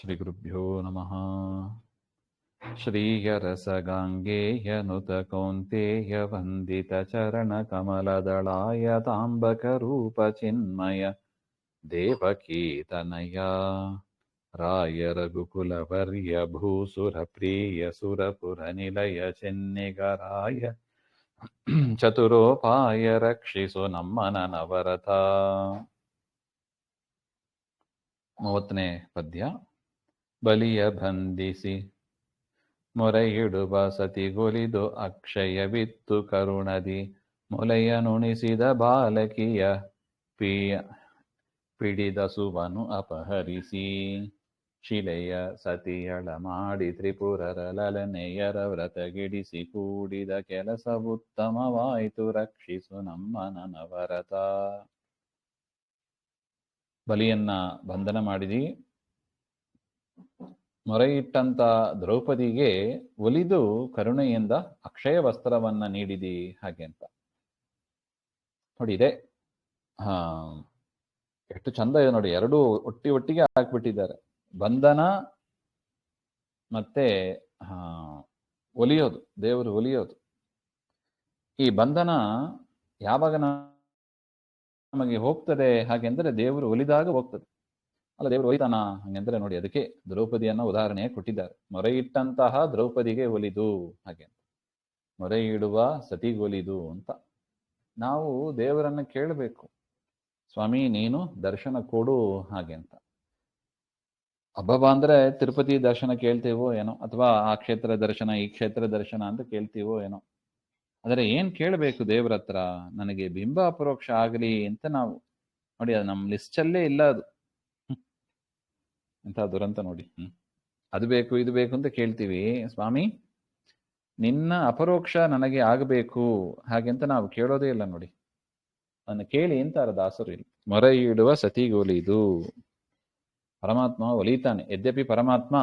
ಶ್ರೀ ಗುರುಭ್ಯೋ ನಮಃ. ಶ್ರೀಯರಸಗಾಂಗೇಯನುತ ಕೌಂತೇಯ ವಂದಿತ ಚರಣ ಕಮಲದಳಾಯ ತಾಂಬಕ ರೂಪ ಚಿನ್ಮಯ ದೇವಕೀ ತನಯ ರಾಯ ರಘುಕುಲವರ್ಯ ಭೂಸುರ ಪ್ರಿಯ ಸುರಪುರ ನಿಲಯ ಚೆನ್ನಿಗರಾಯ ಚತುರೋಪಾಯ ರಕ್ಷಿಸು ನಮ್ಮನ ನವರಥ. 30ನೇ ಪದ್ಯ. ಬಲಿಯ ಬಂಧಿಸಿ ಮೊರೆಯಿಡುವ ಸತಿಗೊಲಿದು ಅಕ್ಷಯವಿತ್ತು ಕರುಣದಿ ಮೊಲೆಯ ನುಣಿಸಿದ ಬಾಲಕಿಯ ಪಿಡಿದಸುವನು ಅಪಹರಿಸಿ ಶಿಲೆಯ ಸತಿಯಳ ಮಾಡಿ ತ್ರಿಪುರರ ಲಲನೆಯರ ವ್ರತಗಿಡಿಸಿ ಕೂಡಿದ ಕೆಲಸವುತ್ತಮವಾಯಿತು ರಕ್ಷಿಸು ನಮ್ಮ ನನವರತ. ಬಲಿಯನ್ನ ಬಂಧನ ಮಾಡಿದಿ, ಮೊರೆಯಿಟ್ಟಂತ ದ್ರೌಪದಿಗೆ ಒಲಿದು ಕರುಣೆಯಿಂದ ಅಕ್ಷಯ ವಸ್ತ್ರವನ್ನ ನೀಡಿದಿ ಹಾಗೆ ಅಂತ ನೋಡಿ. ಇದೆ ಎಷ್ಟು ಚಂದ ಇದೆ ನೋಡಿ. ಎರಡೂ ಒಟ್ಟಿಗೆ ಹಾಕ್ಬಿಟ್ಟಿದ್ದಾರೆ. ಬಂಧನ ಮತ್ತೆ ಒಲಿಯೋದು, ದೇವರು ಒಲಿಯೋದು. ಈ ಬಂಧನ ಯಾವಾಗ ನಮಗೆ ಹೋಗ್ತದೆ ಹಾಗೆಂದ್ರೆ ದೇವರು ಒಲಿದಾಗ ಹೋಗ್ತದೆ. ಅಲ್ಲ, ದೇವರು ಒಲಿತಾನ ಹಾಗೆಂದ್ರೆ ನೋಡಿ, ಅದಕ್ಕೆ ದ್ರೌಪದಿಯನ್ನ ಉದಾಹರಣೆ ಕೊಟ್ಟಿದ್ದಾರೆ. ಮೊರೆಯಿಟ್ಟಂತಹ ದ್ರೌಪದಿಗೆ ಒಲಿದು ಹಾಗೆ ಅಂತ, ಮೊರೆಯಿಡುವ ಸತಿಗೊಲಿದು ಅಂತ. ನಾವು ದೇವರನ್ನ ಕೇಳಬೇಕು, ಸ್ವಾಮಿ ನೀನು ದರ್ಶನ ಕೊಡು ಹಾಗೆ ಅಂತ. ಹಬ್ಬ ಅಂದ್ರೆ ತಿರುಪತಿ ದರ್ಶನ ಕೇಳ್ತೀವೋ ಏನೋ, ಅಥವಾ ಆ ಕ್ಷೇತ್ರ ದರ್ಶನ ಈ ಕ್ಷೇತ್ರ ದರ್ಶನ ಅಂತ ಕೇಳ್ತೀವೋ ಏನೋ. ಆದರೆ ಏನ್ ಕೇಳಬೇಕು ದೇವ್ರ ಹತ್ರ? ನನಗೆ ಬಿಂಬ ಅಪರೋಕ್ಷ ಆಗಲಿ ಅಂತ ನಾವು ನೋಡಿ, ಅದು ನಮ್ಮ ಲಿಸ್ಟಲ್ಲೇ ಇಲ್ಲ. ಅದು ಎಂಥ ದುರಂತ ನೋಡಿ. ಅದು ಬೇಕು ಇದು ಬೇಕು ಅಂತ ಕೇಳ್ತೀವಿ. ಸ್ವಾಮಿ ನಿನ್ನ ಅಪರೋಕ್ಷ ನನಗೆ ಆಗಬೇಕು ಹಾಗೆಂತ ನಾವು ಕೇಳೋದೇ ಇಲ್ಲ ನೋಡಿ. ಅದನ್ನು ಕೇಳಿ ಅಂತಾರ ದಾಸರು ಇಲ್ಲಿ. ಮೊರೆಯಿಡುವ ಸತಿಗೊಲಿದು. ಪರಮಾತ್ಮ ಒಲಿತಾನೆ. ಯದ್ಯಪಿ ಪರಮಾತ್ಮ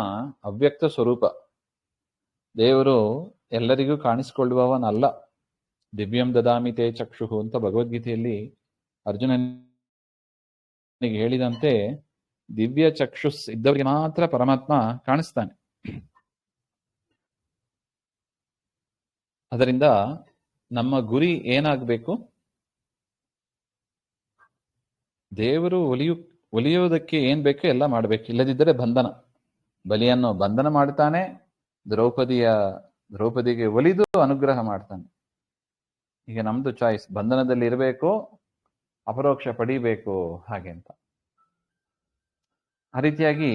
ಅವ್ಯಕ್ತ ಸ್ವರೂಪ, ದೇವರು ಎಲ್ಲರಿಗೂ ಕಾಣಿಸಿಕೊಳ್ಳುವವನಲ್ಲ. ದಿವ್ಯಂ ದದಾಮಿ ತೇ ಚಕ್ಷುಹು ಅಂತ ಭಗವದ್ಗೀತೆಯಲ್ಲಿ ಅರ್ಜುನನಿಗೆ ಹೇಳಿದಂತೆ ದಿವ್ಯ ಚಕ್ಷುಸ್ ಇದ್ದವರಿಗೆ ಮಾತ್ರ ಪರಮಾತ್ಮ ಕಾಣಿಸ್ತಾನೆ. ಅದರಿಂದ ನಮ್ಮ ಗುರಿ ಏನಾಗಬೇಕು? ದೇವರು ಒಲಿಯೋದಕ್ಕೆ ಏನ್ ಬೇಕೋ ಎಲ್ಲ ಮಾಡ್ಬೇಕು. ಇಲ್ಲದಿದ್ದರೆ ಬಂಧನ. ಬಲಿಯನ್ನು ಬಂಧನ ಮಾಡ್ತಾನೆ, ದ್ರೌಪದಿಗೆ ಒಲಿದು ಅನುಗ್ರಹ ಮಾಡ್ತಾನೆ. ಈಗ ನಮ್ದು ಚಾಯ್ಸ್, ಬಂಧನದಲ್ಲಿ ಇರಬೇಕು ಅಪರೋಕ್ಷ ಪಡಿಬೇಕು ಹಾಗೆ ಅಂತ. ಆ ರೀತಿಯಾಗಿ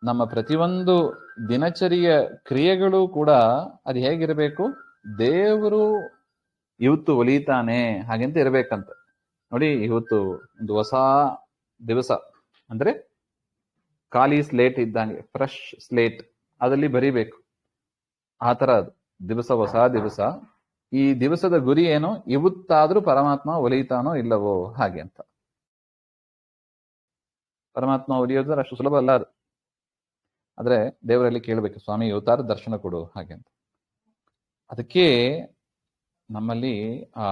ನಮ್ಮ ಪ್ರತಿಯೊಂದು ದಿನಚರಿಯ ಕ್ರಿಯೆಗಳು ಕೂಡ ಅದು ಹೇಗಿರಬೇಕು? ದೇವರು ಇವತ್ತು ಒಲಿತಾನೆ ಹಾಗೆಂತ ಇರಬೇಕಂತ ನೋಡಿ. ಇವತ್ತು ಒಂದು ಹೊಸ ದಿವಸ ಅಂದ್ರೆ ಖಾಲಿ ಸ್ಲೇಟ್ ಇದ್ದಂಗೆ, ಫ್ರೆಶ್ ಸ್ಲೇಟ್, ಅದರಲ್ಲಿ ಬರಿಬೇಕು. ಆ ತರ ಅದು ದಿವಸ, ಹೊಸ ದಿವಸ. ಈ ದಿವಸದ ಗುರಿ ಏನು? ಇವತ್ತಾದ್ರೂ ಪರಮಾತ್ಮ ಒಲಿತಾನೋ ಇಲ್ಲವೋ ಹಾಗೆ ಅಂತ. ಪರಮಾತ್ಮ ಒಲಿಯೋದ್ರೆ ಅಷ್ಟು ಸುಲಭ ಅಲ್ಲ ಅದು. ಆದ್ರೆ ದೇವರಲ್ಲಿ ಕೇಳಬೇಕು, ಸ್ವಾಮಿ ಇವತ್ತಾದ್ರೂ ದರ್ಶನ ಕೊಡು ಹಾಗೆ ಅಂತ. ಅದಕ್ಕೆ ನಮ್ಮಲ್ಲಿ ಆ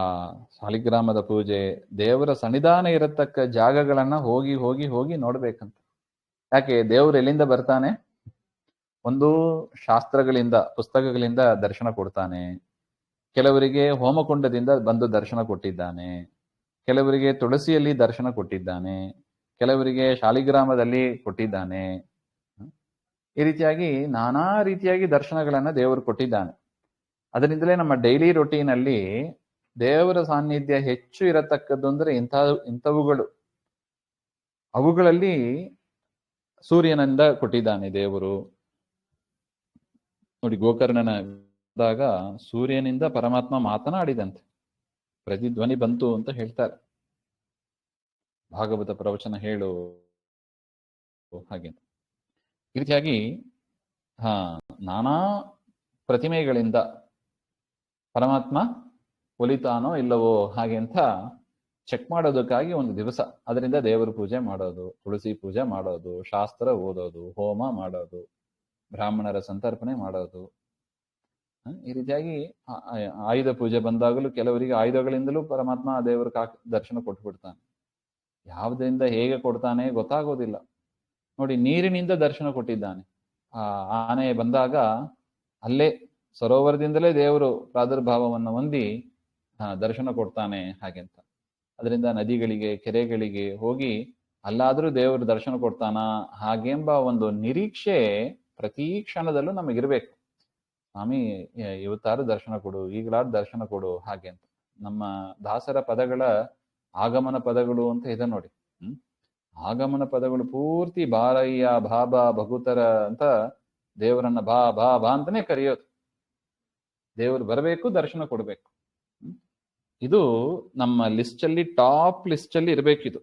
ಸಾಲಿಗ್ರಾಮದ ಪೂಜೆ, ದೇವರ ಸನ್ನಿಧಾನ ಇರತಕ್ಕ ಜಾಗಗಳನ್ನ ಹೋಗಿ ಹೋಗಿ ಹೋಗಿ ನೋಡ್ಬೇಕಂತ. ಯಾಕೆ? ದೇವರು ಎಲ್ಲಿಂದ ಬರ್ತಾನೆ? ಒಂದು ಶಾಸ್ತ್ರಗಳಿಂದ, ಪುಸ್ತಕಗಳಿಂದ ದರ್ಶನ ಕೊಡ್ತಾನೆ. ಕೆಲವರಿಗೆ ಹೋಮಕುಂಡದಿಂದ ಬಂದು ದರ್ಶನ ಕೊಟ್ಟಿದ್ದಾನೆ, ಕೆಲವರಿಗೆ ತುಳಸಿಯಲ್ಲಿ ದರ್ಶನ ಕೊಟ್ಟಿದ್ದಾನೆ, ಕೆಲವರಿಗೆ ಶಾಲಿಗ್ರಾಮದಲ್ಲಿ ಕೊಟ್ಟಿದ್ದಾನೆ. ಈ ರೀತಿಯಾಗಿ ನಾನಾ ರೀತಿಯಾಗಿ ದರ್ಶನಗಳನ್ನ ದೇವರು ಕೊಟ್ಟಿದ್ದಾನೆ. ಅದರಿಂದಲೇ ನಮ್ಮ ಡೈಲಿ ರೊಟೀನಲ್ಲಿ ದೇವರ ಸಾನ್ನಿಧ್ಯ ಹೆಚ್ಚು ಇರತಕ್ಕದ್ದು ಅಂದ್ರೆ ಇಂಥವುಗಳು. ಅವುಗಳಲ್ಲಿ ಸೂರ್ಯನಿಂದ ಕೊಟ್ಟಿದ್ದಾನೆ ದೇವರು ನೋಡಿ. ಗೋಕರ್ಣನಾಗ ಸೂರ್ಯನಿಂದ ಪರಮಾತ್ಮ ಮಾತನಾಡಿದಂತೆ ಪ್ರತಿಧ್ವನಿ ಬಂತು ಅಂತ ಹೇಳ್ತಾರೆ. ಭಾಗವತ ಪ್ರವಚನ ಹೇಳು ಹಾಗೆ. ಈ ರೀತಿಯಾಗಿ ನಾನಾ ಪ್ರತಿಮೆಗಳಿಂದ ಪರಮಾತ್ಮ ಒಲಿತಾನೋ ಇಲ್ಲವೋ ಹಾಗೆ ಅಂತ ಚೆಕ್ ಮಾಡೋದಕ್ಕಾಗಿ ಒಂದು ದಿವಸ. ಅದರಿಂದ ದೇವರ ಪೂಜೆ ಮಾಡೋದು, ತುಳಸಿ ಪೂಜೆ ಮಾಡೋದು, ಶಾಸ್ತ್ರ ಓದೋದು, ಹೋಮ ಮಾಡೋದು, ಬ್ರಾಹ್ಮಣರ ಸಂತರ್ಪಣೆ ಮಾಡೋದು. ಈ ರೀತಿಯಾಗಿ ಆಯುಧ ಪೂಜೆ ಬಂದಾಗಲೂ ಕೆಲವರಿಗೆ ಆಯುಧಗಳಿಂದಲೂ ಪರಮಾತ್ಮ ದೇವರ ದರ್ಶನ ಕೊಟ್ಬಿಡ್ತಾನೆ. ಯಾವುದರಿಂದ ಹೇಗೆ ಕೊಡ್ತಾನೆ ಗೊತ್ತಾಗೋದಿಲ್ಲ. ನೋಡಿ, ನೀರಿನಿಂದ ದರ್ಶನ ಕೊಟ್ಟಿದ್ದಾನೆ. ಆ ಆನೆ ಬಂದಾಗ ಅಲ್ಲೇ ಸರೋವರದಿಂದಲೇ ದೇವರು ಪ್ರಾದುರ್ಭಾವವನ್ನು ಹೊಂದಿ ದರ್ಶನ ಕೊಡ್ತಾನೆ ಹಾಗೆಂತ. ಅದರಿಂದ ನದಿಗಳಿಗೆ, ಕೆರೆಗಳಿಗೆ ಹೋಗಿ ಅಲ್ಲಾದ್ರೂ ದೇವರು ದರ್ಶನ ಕೊಡ್ತಾನ ಹಾಗೆಂಬ ಒಂದು ನಿರೀಕ್ಷೆ ಪ್ರತಿ ಕ್ಷಣದಲ್ಲೂ ನಮಗಿರ್ಬೇಕು. ಸ್ವಾಮಿ ಇವತ್ತಾರು ದರ್ಶನ ಕೊಡು, ಈಗಲಾದ್ರು ದರ್ಶನ ಕೊಡು ಹಾಗೆ ಅಂತ. ನಮ್ಮ ದಾಸರ ಪದಗಳ ಆಗಮನ ಪದಗಳು ಅಂತ ಇದೆ ನೋಡಿ. ಆಗಮನ ಪದಗಳು ಪೂರ್ತಿ ಬಾರಯ್ಯ, ಬಾಬಾ, ಭಗುತರ ಅಂತ ದೇವರನ್ನ ಬಾ ಬಾ ಬಾ ಅಂತಾನೆ ಕರೆಯೋದು. ದೇವರು ಬರಬೇಕು, ದರ್ಶನ ಕೊಡ್ಬೇಕು. ಇದು ನಮ್ಮ ಲಿಸ್ಟ್ ಅಲ್ಲಿ, ಟಾಪ್ ಲಿಸ್ಟ್ ಅಲ್ಲಿ ಇರ್ಬೇಕಿದು.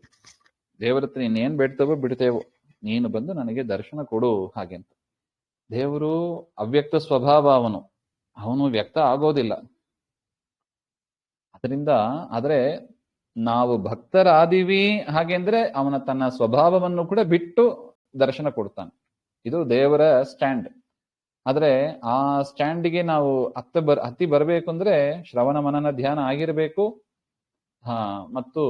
ದೇವರ ಹತ್ರ ಇನ್ನೇನ್ ಬೇಡ್ತೇವೋ ಬಿಡ್ತೇವೋ, ನೀನು ಬಂದು ನನಗೆ ದರ್ಶನ ಕೊಡು ಹಾಗೆ ಅಂತ. ದೇವರು ಅವ್ಯಕ್ತ ಸ್ವಭಾವ, ಅವನು ವ್ಯಕ್ತ ಆಗೋದಿಲ್ಲ. ಅದರಿಂದ ಆದ್ರೆ ನಾವು ಭಕ್ತರಾದಿವಿ ಹಾಗೆ ಅಂದ್ರೆ ಅವನ ತನ್ನ ಸ್ವಭಾವವನ್ನು ಕೂಡ ಬಿಟ್ಟು ದರ್ಶನ ಕೊಡ್ತಾನೆ. ಇದು ದೇವರ ಸ್ಟ್ಯಾಂಡ್. ಆದ್ರೆ ಆ ಸ್ಟ್ಯಾಂಡಿಗೆ ನಾವು ಹತ್ತಿ ಬರ್ಬೇಕು ಅಂದ್ರೆ ಶ್ರವಣ ಮನನ ಧ್ಯಾನ ಆಗಿರ್ಬೇಕು. ಮತ್ತು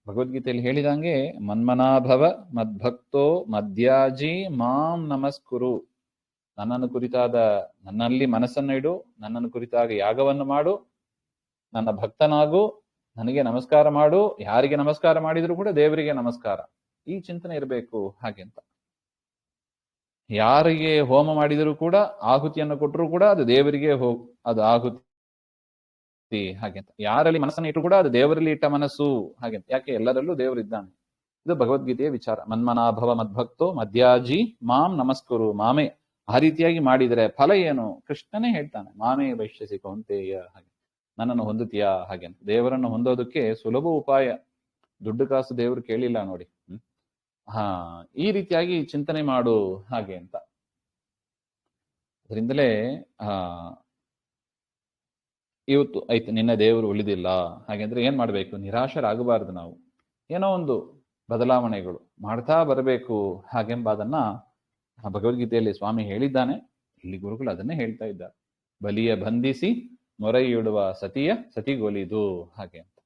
ಭಗವದ್ಗೀತೆಯಲ್ಲಿ ಹೇಳಿದಂಗೆ ಮನ್ಮನಾಭವ ಮದ್ಭಕ್ತೋ ಮದ್ಯಾಜಿ ಮಾಂ ನಮಸ್ಕುರು. ನನ್ನನ್ನು ಕುರಿತಾದ, ನನ್ನಲ್ಲಿ ಮನಸ್ಸನ್ನು ಇಡು, ನನ್ನನ್ನು ಕುರಿತಾಗ ಯಾಗವನ್ನು ಮಾಡು, ನನ್ನ ಭಕ್ತನಾಗು, ನನಗೆ ನಮಸ್ಕಾರ ಮಾಡು. ಯಾರಿಗೆ ನಮಸ್ಕಾರ ಮಾಡಿದ್ರು ಕೂಡ ದೇವರಿಗೆ ನಮಸ್ಕಾರ, ಈ ಚಿಂತನೆ ಇರಬೇಕು ಹಾಗೆ ಅಂತ. ಯಾರಿಗೆ ಹೋಮ ಮಾಡಿದರೂ ಕೂಡ, ಆಹುತಿಯನ್ನು ಕೊಟ್ಟರು ಕೂಡ ಅದು ದೇವರಿಗೆ ಅದು ಆಹುತಿ ಹಾಗೆ ಅಂತ. ಯಾರಲ್ಲಿ ಮನಸ್ಸನ್ನು ಇಟ್ಟರು ಕೂಡ ಅದು ದೇವರಲ್ಲಿ ಇಟ್ಟ ಮನಸ್ಸು ಹಾಗೆ ಅಂತ. ಯಾಕೆ? ಎಲ್ಲರಲ್ಲೂ ದೇವರಿದ್ದಾನೆ. ಇದು ಭಗವದ್ಗೀತೆಯ ವಿಚಾರ. ಮನ್ಮನಾಭವ ಮದ್ಭಕ್ತೋ ಮದ್ಯಾಜಿ ಮಾಂ ನಮಸ್ಕುರು. ಮಾಮೇ ಆ ರೀತಿಯಾಗಿ ಮಾಡಿದರೆ ಫಲ ಏನು? ಕೃಷ್ಣನೇ ಹೇಳ್ತಾನೆ, ಮಾಮೇ ವೈಶ್ಯಸಿ ಕೌಂತೆಯ ಹಾಗೆ, ನನ್ನನ್ನು ಹೊಂದುತ್ತೀಯಾ ಹಾಗೆ ಅಂತ. ದೇವರನ್ನು ಹೊಂದೋದಕ್ಕೆ ಸುಲಭ ಉಪಾಯ, ದುಡ್ಡು ಕಾಸು ದೇವರು ಕೇಳಿಲ್ಲ ನೋಡಿ. ಈ ರೀತಿಯಾಗಿ ಚಿಂತನೆ ಮಾಡು ಹಾಗೆ ಅಂತ. ಅದರಿಂದಲೇ ಇವತ್ತು ಆಯ್ತು, ನಿನ್ನ ದೇವರು ಉಳಿದಿಲ್ಲ ಹಾಗೆಂದ್ರೆ ಏನ್ ಮಾಡ್ಬೇಕು? ನಿರಾಶರಾಗಬಾರದು. ನಾವು ಏನೋ ಒಂದು ಬದಲಾವಣೆಗಳು ಮಾಡ್ತಾ ಬರಬೇಕು ಹಾಗೆಂಬುದನ್ನ ಭಗವದ್ಗೀತೆಯಲ್ಲಿ ಸ್ವಾಮಿ ಹೇಳಿದ್ದಾನೆ. ಇಲ್ಲಿ ಗುರುಗಳು ಅದನ್ನೇ ಹೇಳ್ತಾ ಇದ್ದಾರೆ. ಬಲಿಯ ಬಂಧಿಸಿ ಮೊರೆಯಿಡುವ ಸತಿಯ ಸತಿಗೊಲಿದು ಹಾಗೆ ಅಂತ.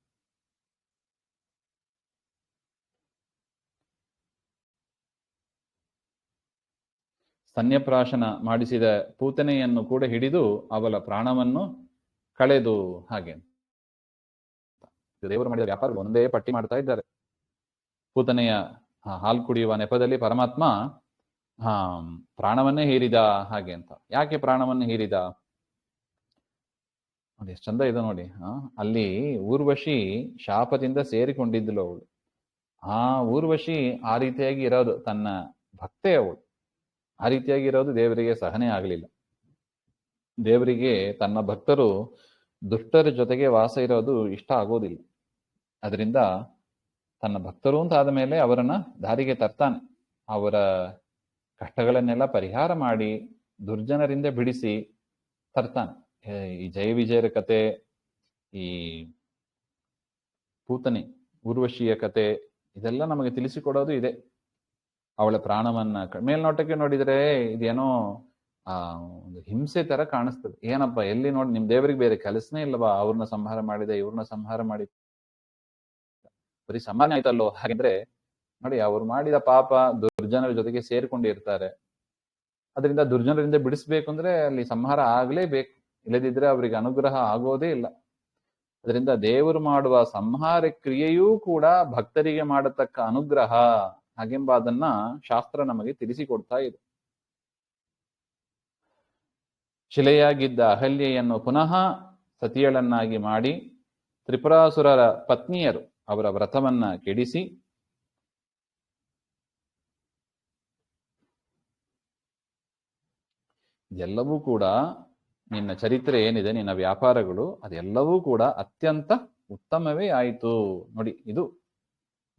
ಸ್ತನ್ಯಪ್ರಾಶನ ಮಾಡಿಸಿದ ಪೂತನೆಯನ್ನು ಕೂಡ ಹಿಡಿದು ಅವಳ ಪ್ರಾಣವನ್ನು ಕಳೆದು ಹಾಗೆ ಅಂತ. ದೇವರು ಮಾಡಿದ ವ್ಯಾಪಾರ ಒಂದೇ ಪಟ್ಟಿ ಮಾಡ್ತಾ ಇದ್ದಾರೆ. ಪೂತನೆಯ ಹಾಲು ಕುಡಿಯುವ ನೆಪದಲ್ಲಿ ಪರಮಾತ್ಮ ಪ್ರಾಣವನ್ನೇ ಹೀರಿದ ಹಾಗೆ ಅಂತ. ಯಾಕೆ ಪ್ರಾಣವನ್ನು ಹೀರಿದ? ನೋಡಿ ಎಷ್ಟು ಚಂದ ಇದೆ ನೋಡಿ. ಅಲ್ಲಿ ಊರ್ವಶಿ ಶಾಪದಿಂದ ಸೇರಿಕೊಂಡಿದ್ದಳು ಅವಳು. ಆ ಊರ್ವಶಿ ಆ ರೀತಿಯಾಗಿ ಇರೋದು ತನ್ನ ಭಕ್ತೆ ಅವಳು. ಆ ರೀತಿಯಾಗಿ ಇರೋದು ದೇವರಿಗೆ ಸಹನೆ ಆಗಲಿಲ್ಲ. ದೇವರಿಗೆ ತನ್ನ ಭಕ್ತರು ದುಷ್ಟರ ಜೊತೆಗೆ ವಾಸ ಇರೋದು ಇಷ್ಟ ಆಗೋದಿಲ್ಲ. ಅದರಿಂದ ತನ್ನ ಭಕ್ತರು ಅಂತ ಆದ ಮೇಲೆ ಅವರನ್ನ ದಾರಿಗೆ ತರ್ತಾನೆ. ಅವರ ಕಷ್ಟಗಳನ್ನೆಲ್ಲ ಪರಿಹಾರ ಮಾಡಿ ದುರ್ಜನರಿಂದ ಬಿಡಿಸಿ ತರ್ತಾನೆ. ಈ ಜಯ ವಿಜಯರ ಕತೆ, ಈ ಪೂತನೆ ಊರ್ವಶಿಯ ಕತೆ, ಇದೆಲ್ಲ ನಮಗೆ ತಿಳಿಸಿಕೊಡೋದು ಇದೆ. ಅವಳ ಪ್ರಾಣವನ್ನ ಮೇಲ್ನೋಟಕ್ಕೆ ನೋಡಿದ್ರೆ ಇದೇನೋ ಒಂದು ಹಿಂಸೆ ತರ ಕಾಣಿಸ್ತದೆ. ಏನಪ್ಪ, ಎಲ್ಲಿ ನೋಡಿ ನಿಮ್ ದೇವರಿಗೆ ಬೇರೆ ಕೆಲಸನೇ ಇಲ್ಲವಾ? ಅವ್ರನ್ನ ಸಂಹಾರ ಮಾಡಿದೆ, ಇವ್ರನ್ನ ಸಂಹಾರ ಮಾಡಿ ಬರೀ ಸಾಮಾನ್ಯ ಆಯ್ತಲ್ಲೋ ಹಾಗಿದ್ರೆ ನೋಡಿ, ಅವ್ರು ಮಾಡಿದ ಪಾಪ ದುರ್ಜನರ ಜೊತೆಗೆ ಸೇರ್ಕೊಂಡಿರ್ತಾರೆ. ಅದರಿಂದ ದುರ್ಜನರಿಂದ ಬಿಡಿಸ್ಬೇಕು ಅಂದ್ರೆ ಅಲ್ಲಿ ಸಂಹಾರ ಆಗ್ಲೇಬೇಕು, ಇಲ್ಲದಿದ್ರೆ ಅವರಿಗೆ ಅನುಗ್ರಹ ಆಗೋದೇ ಇಲ್ಲ. ಅದರಿಂದ ದೇವರು ಮಾಡುವ ಸಂಹಾರ ಕ್ರಿಯೆಯೂ ಕೂಡ ಭಕ್ತರಿಗೆ ಮಾಡತಕ್ಕ ಅನುಗ್ರಹ ಹಾಗೆಂಬ ಅದನ್ನ ಶಾಸ್ತ್ರ ನಮಗೆ ತಿಳಿಸಿಕೊಡ್ತಾ ಇದೆ. ಶಿಲೆಯಾಗಿದ್ದ ಅಹಲ್ಯೆಯನ್ನು ಪುನಃ ಸತಿಯಳನ್ನಾಗಿ ಮಾಡಿ ತ್ರಿಪುರಾಸುರರ ಪತ್ನಿಯರು ಅವರ ವ್ರತವನ್ನ ಕೆಡಿಸಿ ಎಲ್ಲವೂ ಕೂಡ ನಿನ್ನ ಚರಿತ್ರೆ ಏನಿದೆ, ನಿನ್ನ ವ್ಯಾಪಾರಗಳು, ಅದೆಲ್ಲವೂ ಕೂಡ ಅತ್ಯಂತ ಉತ್ತಮವೇ ಆಯಿತು. ನೋಡಿ, ಇದು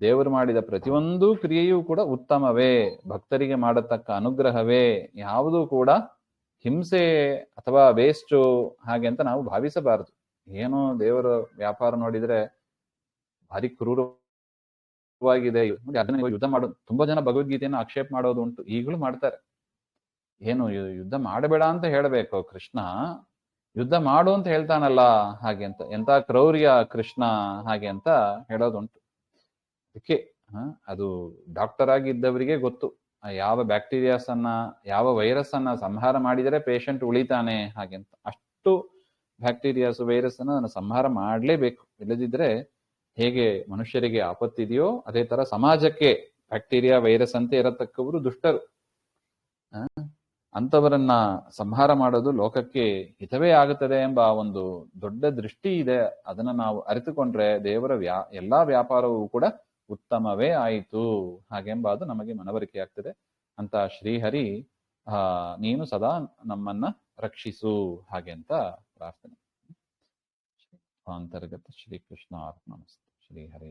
ದೇವರು ಮಾಡಿದ ಪ್ರತಿಯೊಂದು ಕ್ರಿಯೆಯೂ ಕೂಡ ಉತ್ತಮವೇ, ಭಕ್ತರಿಗೆ ಮಾಡತಕ್ಕ ಅನುಗ್ರಹವೇ. ಯಾವುದೂ ಕೂಡ ಹಿಂಸೆ ಅಥವಾ ವೇಸ್ಟು ಹಾಗೆ ಅಂತ ನಾವು ಭಾವಿಸಬಾರದು. ಏನೋ ದೇವರ ವ್ಯಾಪಾರ ನೋಡಿದ್ರೆ ಭಾರಿ ಕ್ರೂರವಾಗಿದೆ ನೋಡಿ, ಅದನ್ನ ಯುದ್ಧ ಮಾಡೋದು. ತುಂಬಾ ಜನ ಭಗವದ್ಗೀತೆಯನ್ನು ಆಕ್ಷೇಪ ಮಾಡೋದು ಉಂಟು, ಈಗಲೂ ಮಾಡ್ತಾರೆ. ಏನು ಯುದ್ಧ ಮಾಡಬೇಡ ಅಂತ ಹೇಳಬೇಕು ಕೃಷ್ಣ, ಯುದ್ಧ ಮಾಡು ಅಂತ ಹೇಳ್ತಾನಲ್ಲ ಹಾಗೆ ಅಂತ. ಎಂತ ಕ್ರೌರ್ಯ ಕೃಷ್ಣ ಹಾಗೆ ಅಂತ ಹೇಳೋದುಂಟು. ಅದಕ್ಕೆ ಅದು ಡಾಕ್ಟರ್ ಆಗಿದ್ದವರಿಗೆ ಗೊತ್ತು ಯಾವ ಬ್ಯಾಕ್ಟೀರಿಯಾಸ್ ಅನ್ನ, ಯಾವ ವೈರಸ್ ಅನ್ನ ಸಂಹಾರ ಮಾಡಿದರೆ ಪೇಷಂಟ್ ಉಳಿತಾನೆ ಹಾಗೆ ಅಂತ. ಅಷ್ಟು ಬ್ಯಾಕ್ಟೀರಿಯಾಸ್ ವೈರಸ್ ಅನ್ನ ನಾನು ಸಂಹಾರ ಮಾಡಲೇಬೇಕು. ಇಲ್ಲದಿದ್ರೆ ಹೇಗೆ ಮನುಷ್ಯರಿಗೆ ಆಪತ್ತಿದೆಯೋ ಅದೇ ತರ ಸಮಾಜಕ್ಕೆ ಬ್ಯಾಕ್ಟೀರಿಯಾ ವೈರಸ್ ಅಂತ ಇರತಕ್ಕವರು ದುಷ್ಟರು. ಅಂಥವರನ್ನ ಸಂಹಾರ ಮಾಡೋದು ಲೋಕಕ್ಕೆ ಹಿತವೇ ಆಗುತ್ತದೆ ಎಂಬ ಒಂದು ದೊಡ್ಡ ದೃಷ್ಟಿ ಇದೆ. ಅದನ್ನ ನಾವು ಅರಿತುಕೊಂಡ್ರೆ ದೇವರ ಎಲ್ಲಾ ವ್ಯಾಪಾರವೂ ಕೂಡ ಉತ್ತಮವೇ ಆಯಿತು ಹಾಗೆಂಬ ಅದು ನಮಗೆ ಮನವರಿಕೆ ಆಗ್ತದೆ ಅಂತ. ಶ್ರೀಹರಿ ನೀನು ಸದಾ ನಮ್ಮನ್ನ ರಕ್ಷಿಸು ಹಾಗೆ ಅಂತ ಪ್ರಾರ್ಥನೆ. ಅಂತರ್ಗತ ಶ್ರೀಕೃಷ್ಣ ಅರ್ಪಣಮಸ್ತು. ಶ್ರೀಹರಿ.